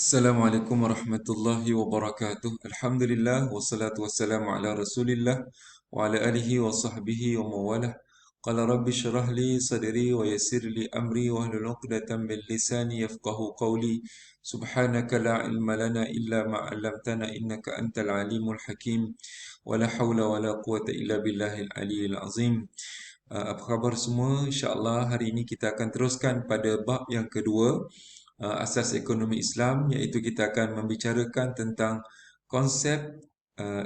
Assalamualaikum warahmatullahi wabarakatuh. Alhamdulillah wassalatu wassalamu ala Rasulillah wa ala alihi wa sahbihi wa mawalah. Qala rabbi shrah li sadri wa yassir li amri wa hlul 'uqdatam min lisani yafqahu qawli. Subhanaka la ilma lana illa ma 'allamtana innaka antal alimul hakim. Wa la haula wa la quwwata illa billahil aliyyil azim. Apa khabar semua? InsyaAllah hari ini kita akan teruskan pada bab yang kedua, asas ekonomi Islam, iaitu kita akan membicarakan tentang konsep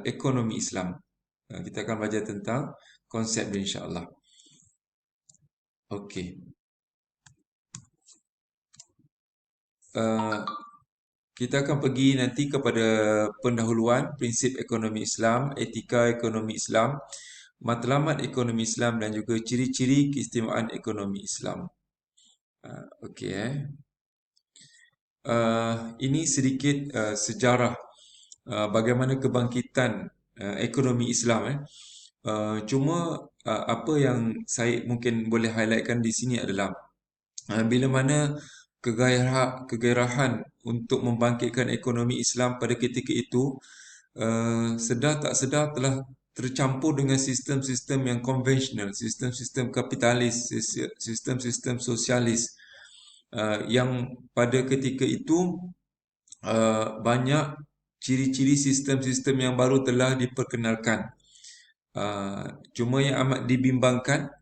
ekonomi Islam. Kita akan belajar tentang konsep dia insya-Allah. Okey. Uh, Kita akan pergi nanti kepada pendahuluan prinsip ekonomi Islam, etika ekonomi Islam, matlamat ekonomi Islam dan juga ciri-ciri keistimewaan ekonomi Islam. Okey. Ini sedikit sejarah bagaimana kebangkitan ekonomi Islam. Cuma apa yang saya mungkin boleh highlightkan di sini adalah bila mana kegairahan untuk membangkitkan ekonomi Islam pada ketika itu sedar tak sedar telah tercampur dengan sistem-sistem yang konvensional, sistem-sistem kapitalis, sistem-sistem sosialis yang pada ketika itu banyak ciri-ciri sistem-sistem yang baru telah diperkenalkan. Cuma yang amat dibimbangkan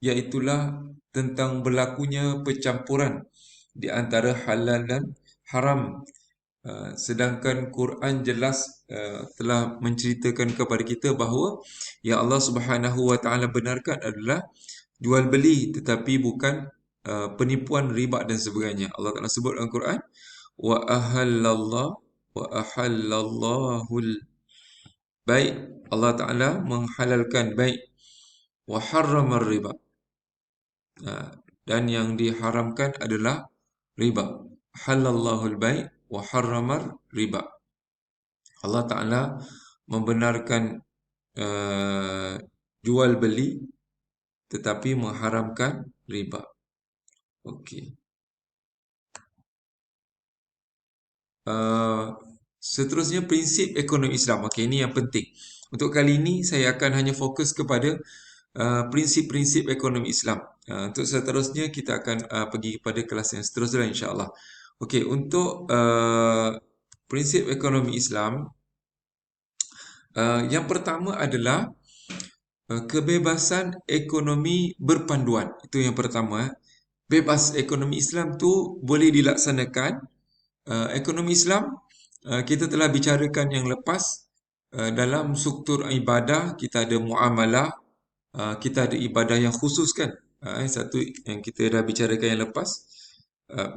iaitulah tentang berlakunya percampuran di antara halal dan haram. Sedangkan Quran jelas telah menceritakan kepada kita bahawa yang Allah Subhanahu Wa Taala benarkan adalah jual beli, tetapi bukan penipuan, riba dan sebagainya. Allah Taala sebut dalam Quran, wa ahallallah wa ahallallahul baik. Allah Taala menghalalkan baik, wa harramar riba. Dan yang diharamkan adalah riba. Halallahul baik wa harramar riba. Allah Taala membenarkan jual beli tetapi mengharamkan riba. Okey. Seterusnya prinsip ekonomi Islam. Okey, ini yang penting. Untuk kali ini saya akan hanya fokus kepada prinsip-prinsip ekonomi Islam. Untuk seterusnya kita akan pergi kepada kelas yang seterusnya insya-Allah. Okey, untuk prinsip ekonomi Islam, yang pertama adalah kebebasan ekonomi berpanduan. Itu yang pertama. Bebas ekonomi Islam tu boleh dilaksanakan. Ekonomi Islam kita telah bicarakan yang lepas. Dalam struktur ibadah kita ada muamalah, kita ada ibadah yang khusus kan. Satu yang kita dah bicarakan yang lepas,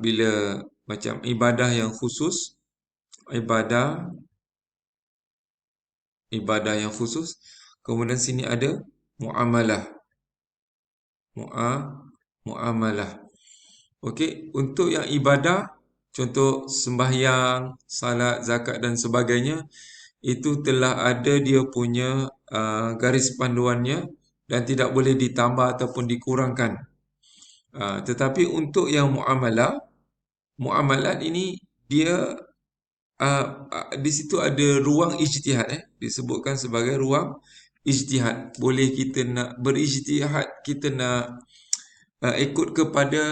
bila macam ibadah yang khusus, ibadah yang khusus. Kemudian sini ada muamalah. Muamalah. Okey, untuk yang ibadah, contoh sembahyang, salat, zakat dan sebagainya, itu telah ada dia punya garis panduannya dan tidak boleh ditambah ataupun dikurangkan. Tetapi untuk yang muamalat ini dia di situ ada ruang ijtihad, disebutkan sebagai ruang ijtihad. Boleh kita nak berijtihad, kita nak ikut kepada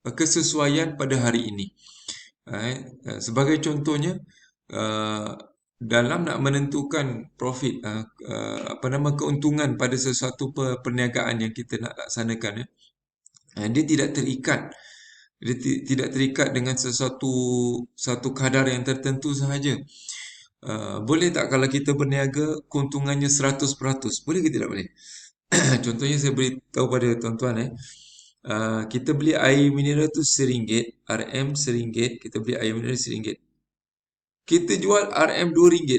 kesesuaian pada hari ini. Sebagai contohnya, dalam nak menentukan profit, keuntungan pada sesuatu perniagaan yang kita nak laksanakan, dia tidak terikat. Dia tidak terikat dengan satu kadar yang tertentu sahaja. Boleh tak kalau kita berniaga keuntungannya 100%? Boleh ke tidak boleh? Contohnya saya beritahu pada tuan-tuan, kita beli air mineral tu RM1, RM RM1, kita beli air mineral RM1. Kita jual RM RM2.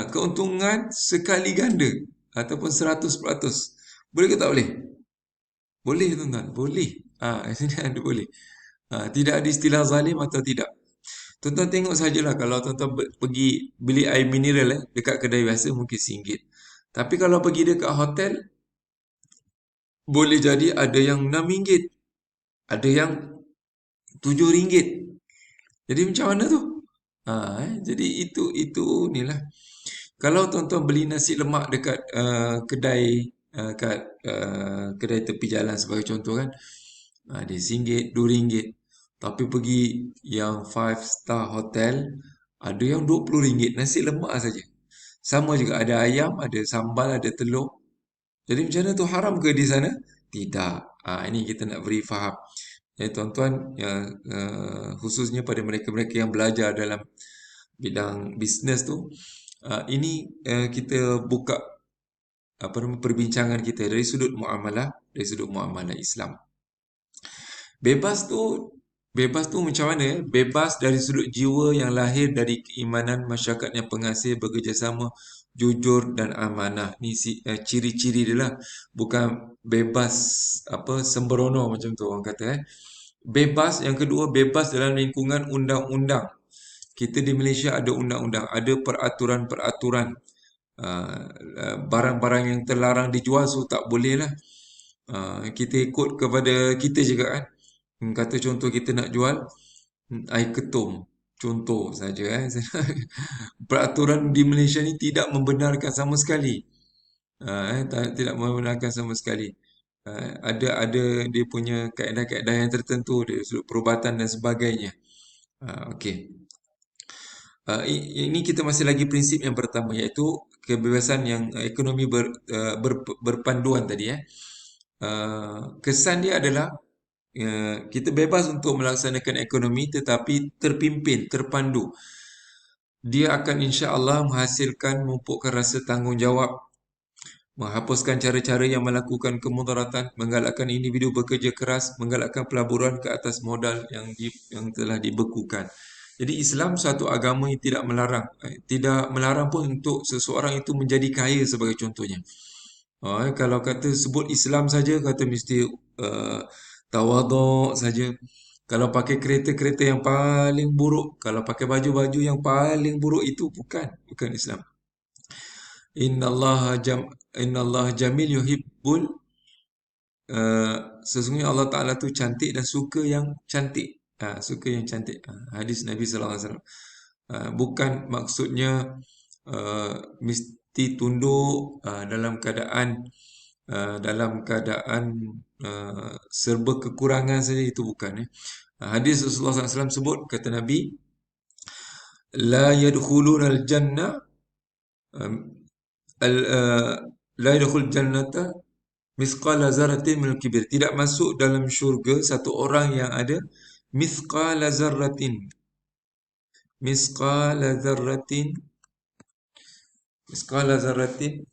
Keuntungan sekali ganda ataupun 100%. Boleh ke tak boleh? Boleh tuan-tuan, boleh. Sini ada boleh. Tidak ada istilah zalim atau tidak. Tuan-tuan tengok sajalah kalau tuan-tuan pergi beli air mineral dekat kedai biasa mungkin RM1. Tapi kalau pergi dekat hotel, boleh jadi ada yang RM6, ada yang RM7. Jadi macam mana tu? Jadi itu inilah. Kalau tuan-tuan beli nasi lemak dekat kedai kat kedai tepi jalan sebagai contoh kan, dia RM1, RM2. Tapi pergi yang 5 star hotel, ada yang RM20 nasi lemak saja. Sama juga ada ayam, ada sambal, ada telur. Jadi macam mana tu, haram ke di sana? Tidak. Ini kita nak beri faham. Tuan-tuan, khususnya pada mereka-mereka yang belajar dalam bidang bisnes tu, ini kita buka perbincangan kita dari sudut muamalah Islam. Bebas tu macam mana? Bebas dari sudut jiwa yang lahir dari keimanan masyarakat yang pengasih, bekerjasama, jujur dan amanah. Ni ciri-ciri dia lah. Bukan bebas sembrono macam tu orang kata. Bebas yang kedua, bebas dalam lingkungan undang-undang. Kita di Malaysia ada undang-undang, ada peraturan-peraturan. Barang-barang yang terlarang dijual so tak boleh lah. Kita ikut kepada kita juga kan. Kata contoh kita nak jual air ketum, contoh saja. Peraturan di Malaysia ni tidak membenarkan sama sekali. Tidak membenarkan sama sekali. Ada dia punya kaedah-kaedah yang tertentu, dari sudut perubatan dan sebagainya. Okey. Ini kita masih lagi prinsip yang pertama, iaitu kebebasan yang ekonomi berpanduan tadi. Kesan dia adalah kita bebas untuk melaksanakan ekonomi tetapi terpimpin, terpandu. Dia akan insya-Allah menghasilkan, memupukkan rasa tanggungjawab, menghapuskan cara-cara yang melakukan kemudaratan, menggalakkan individu bekerja keras, menggalakkan pelaburan ke atas modal yang telah dibekukan. Jadi Islam suatu agama yang tidak melarang pun untuk seseorang itu menjadi kaya sebagai contohnya. Kalau kata sebut Islam saja, kata mesti tawaduk saja. Kalau pakai kereta-kereta yang paling buruk, kalau pakai baju-baju yang paling buruk, itu bukan Islam. Innallaha jamil yuhibbul sesungguhnya Allah Ta'ala tu cantik dan suka yang cantik. Suka yang cantik. Hadis Nabi sallallahu alaihi wasallam. Bukan maksudnya mesti tunduk dalam keadaan serba kekurangan saja, itu bukan. Hadis Rasulullah SAW sebut, kata Nabi, la yadkhuluna al-jannah la yadkhul jannata mithqala zarratin min al-kibr. Tidak masuk dalam syurga satu orang yang ada mithqala zarratin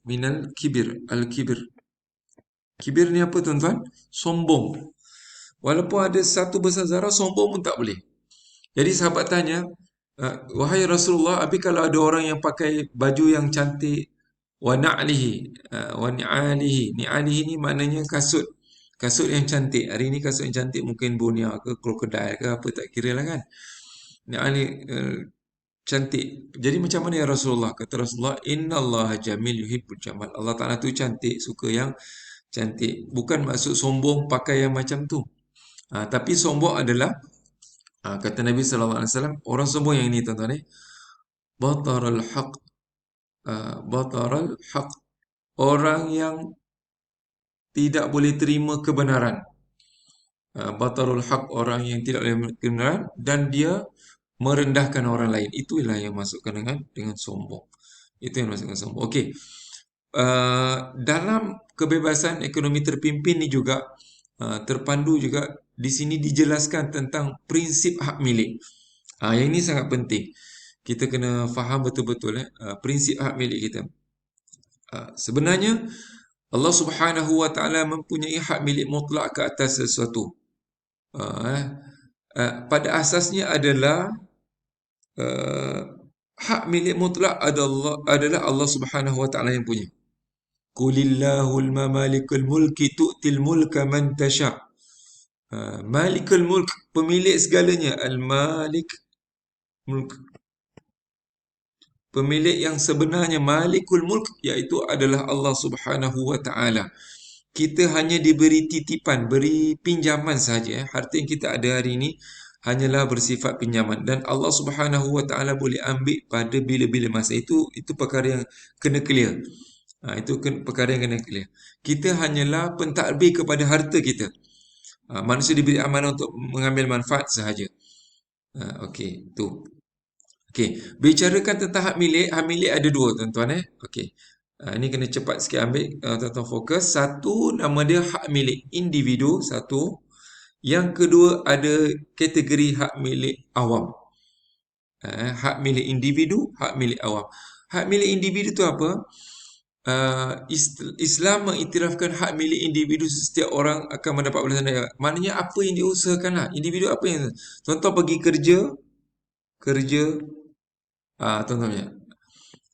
min al-kibr. Kibir ni apa tuan-tuan? Sombong. Walaupun ada satu besar zarah, sombong pun tak boleh. Jadi sahabat tanya, wahai Rasulullah, tapi kalau ada orang yang pakai baju yang cantik, wa ni'alihi, ni'alihi ni maknanya kasut yang cantik. Hari ni kasut yang cantik mungkin Bonia ke krokodil ke apa, tak kira lah kan. Ni'ali cantik. Jadi macam mana ya Rasulullah? Kata Rasulullah, innallaha jamil yuhibbul jamal. Allah Ta'ala tu cantik, suka yang cantik. Bukan maksud sombong pakai yang macam tu. Tapi sombong adalah, kata Nabi sallallahu alaihi wasallam, orang sombong yang ini tuan-tuan, bataral haq, orang yang tidak boleh terima kebenaran. Batarul haq, orang yang tidak boleh terima kebenaran, dan dia merendahkan orang lain. Itulah yang masukkan dengan sombong. Itu yang masukkan sombong. Okey. Dalam kebebasan ekonomi terpimpin ni juga terpandu juga, di sini dijelaskan tentang prinsip hak milik. Yang ini sangat penting. Kita kena faham betul-betul prinsip hak milik kita. Sebenarnya Allah Subhanahu wa taala mempunyai hak milik mutlak ke atas sesuatu. Pada asasnya adalah hak milik mutlak adalah Allah Subhanahu wa taala yang punya. Qulillahul malikul mulki tu'til mulka man tasha. Malikul mulk, pemilik segalanya. Al-malik mulk, pemilik yang sebenarnya malikul mulk, iaitu adalah Allah Subhanahu wa taala. Kita hanya diberi titipan, beri pinjaman saja. Harta yang kita ada hari ini hanyalah bersifat pinjaman dan Allah Subhanahu wa taala boleh ambil pada bila-bila masa. Itu perkara yang kena clear. Itu perkara yang kena clear. Kita hanyalah pentadbir kepada harta kita. Manusia diberi amanah untuk mengambil manfaat sahaja. Okey, tu. Okey, bicarakan tentang hak milik ada dua tuan-tuan Okey. Ini kena cepat sikit ambil, tuan-tuan fokus. Satu, nama dia hak milik individu, satu. Yang kedua ada kategori hak milik awam. Hak milik individu, hak milik awam. Hak milik individu tu apa? Islam mengiktirafkan hak milik individu, setiap orang akan mendapat balasan daya. Maknanya apa yang diusahakan lah. Individu apa yang tuan-tuan pergi kerja, tuan-tuan punya.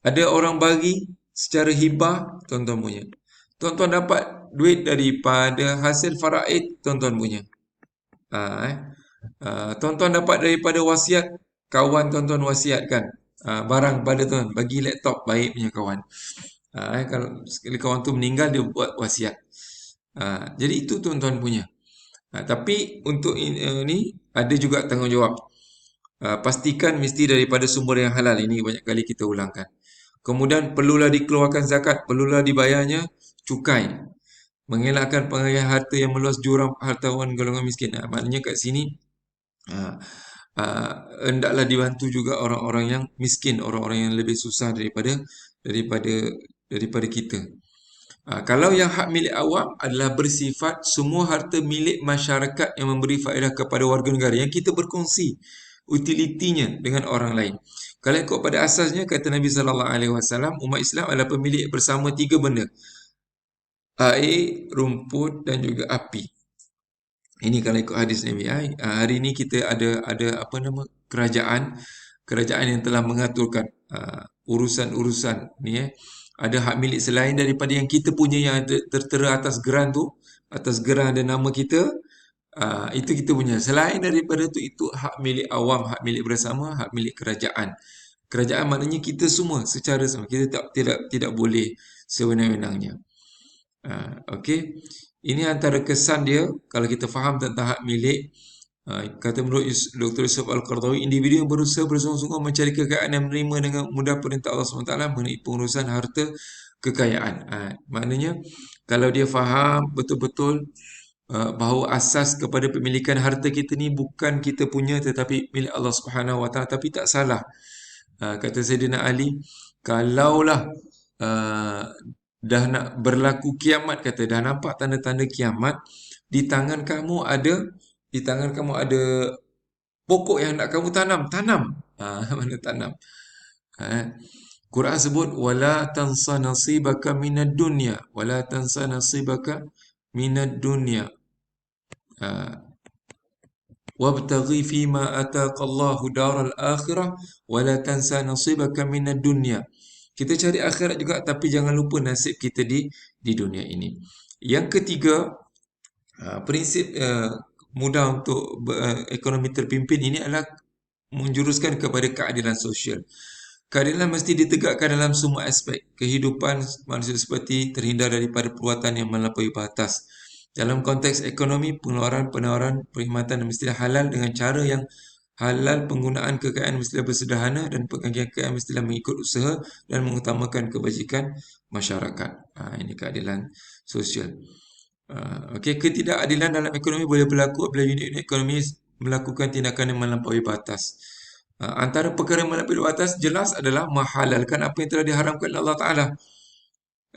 Ada orang bagi secara hibah, tuan-tuan punya. Tuan-tuan dapat duit daripada hasil faraid, tuan-tuan punya. Tuan-tuan dapat daripada wasiat, kawan tuan-tuan wasiatkan barang pada tuan, bagi laptop baik punya kawan. Kalau sekali kawan tu meninggal, dia buat wasiat. Jadi itu tuan-tuan punya. Tapi untuk ini ada juga tanggungjawab. Pastikan mesti daripada sumber yang halal. Ini banyak kali kita ulangkan. Kemudian perlulah dikeluarkan zakat, perlulah dibayarnya cukai. Mengelakkan pengayaan harta yang meluas jurang hartawan golongan miskin. Maknanya kat sini hendaklah dibantu juga orang-orang yang miskin, orang-orang yang lebih susah daripada kita. Kalau yang hak milik awam adalah bersifat semua harta milik masyarakat yang memberi faedah kepada warga negara yang kita berkongsi utilitinya dengan orang lain. Kalau ikut pada asasnya, kata Nabi SAW, umat Islam adalah pemilik bersama 3 benda: air, rumput dan juga api. Ini kalau ikut hadis Nabi. Hari ini kita ada apa nama, kerajaan yang telah mengaturkan urusan-urusan ni ada hak milik selain daripada yang kita punya yang ada tertera atas geran tu, atas geran ada nama kita. Itu kita punya. Selain daripada tu, itu hak milik awam, hak milik bersama, hak milik kerajaan. Kerajaan maknanya kita semua secara sama. Kita tidak boleh sewenang-wenangnya. Okey. Ini antara kesan dia kalau kita faham tentang hak milik. Kata menurut Dr. Yusuf Al-Qardawi, individu yang berusaha bersungguh-sungguh mencari kekayaan dan menerima dengan mudah perintah Allah SWT mengenai pengurusan harta kekayaan. Maknanya kalau dia faham betul-betul bahawa asas kepada pemilikan harta kita ni bukan kita punya tetapi milik Allah Subhanahu Wa Taala, tapi tak salah. Kata Sayyidina Ali, kalaulah dah nak berlaku kiamat, kata dah nampak tanda-tanda kiamat, di tangan kamu ada pokok yang nak kamu tanam. Mana tanam? Quran sebut wala tansa nasibaka minad dunya, wala tansa nasibaka minad dunya. Wabtaghi fima ataqallahu daral akhirah wala tansa nasibaka minad dunya. Kita cari akhirat juga, tapi jangan lupa nasib kita di dunia ini. Yang ketiga, prinsip mudah untuk ekonomi terpimpin ini adalah menjuruskan kepada keadilan sosial. Keadilan mesti ditegakkan dalam semua aspek kehidupan manusia, seperti terhindar daripada perbuatan yang melampaui batas. Dalam konteks ekonomi, penawaran perkhidmatan mestilah halal dengan cara yang halal, penggunaan kekayaan mestilah bersederhana dan penggagihan kekayaan mestilah mengikut usaha dan mengutamakan kebajikan masyarakat. Ini keadilan sosial. Okey, ketidakadilan dalam ekonomi boleh berlaku apabila unit-unit ekonomi melakukan tindakan yang melampaui batas. Antara perkara yang melampaui batas jelas adalah menghalalkan apa yang telah diharamkan oleh Allah Ta'ala.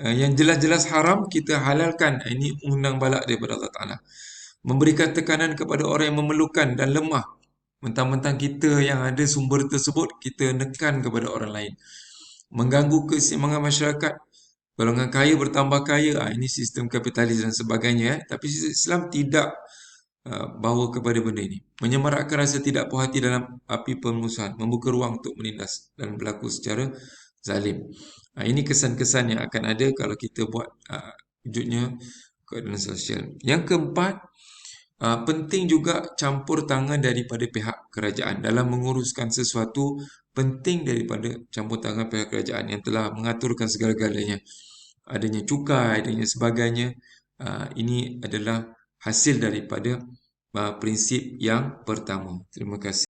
Yang jelas-jelas haram kita halalkan. Ini undang balak daripada Allah Ta'ala. Memberikan tekanan kepada orang yang memerlukan dan lemah. Mentang-mentang kita yang ada sumber tersebut, kita nekan kepada orang lain. Mengganggu keseimbangan masyarakat. Golongan kaya bertambah kaya. Ini sistem kapitalis dan sebagainya. Tapi Islam tidak bawa kepada benda ini. Menyemarakkan rasa tidak puas hati dalam api permusuhan. Membuka ruang untuk menindas dan berlaku secara zalim. Ini kesan-kesan yang akan ada kalau kita buat wujudnya keadilan sosial. Yang keempat, penting juga campur tangan daripada pihak kerajaan dalam menguruskan sesuatu. Penting daripada campur tangan pihak kerajaan yang telah mengaturkan segala-galanya. Adanya cukai, adanya sebagainya. Ini adalah hasil daripada prinsip yang pertama. Terima kasih.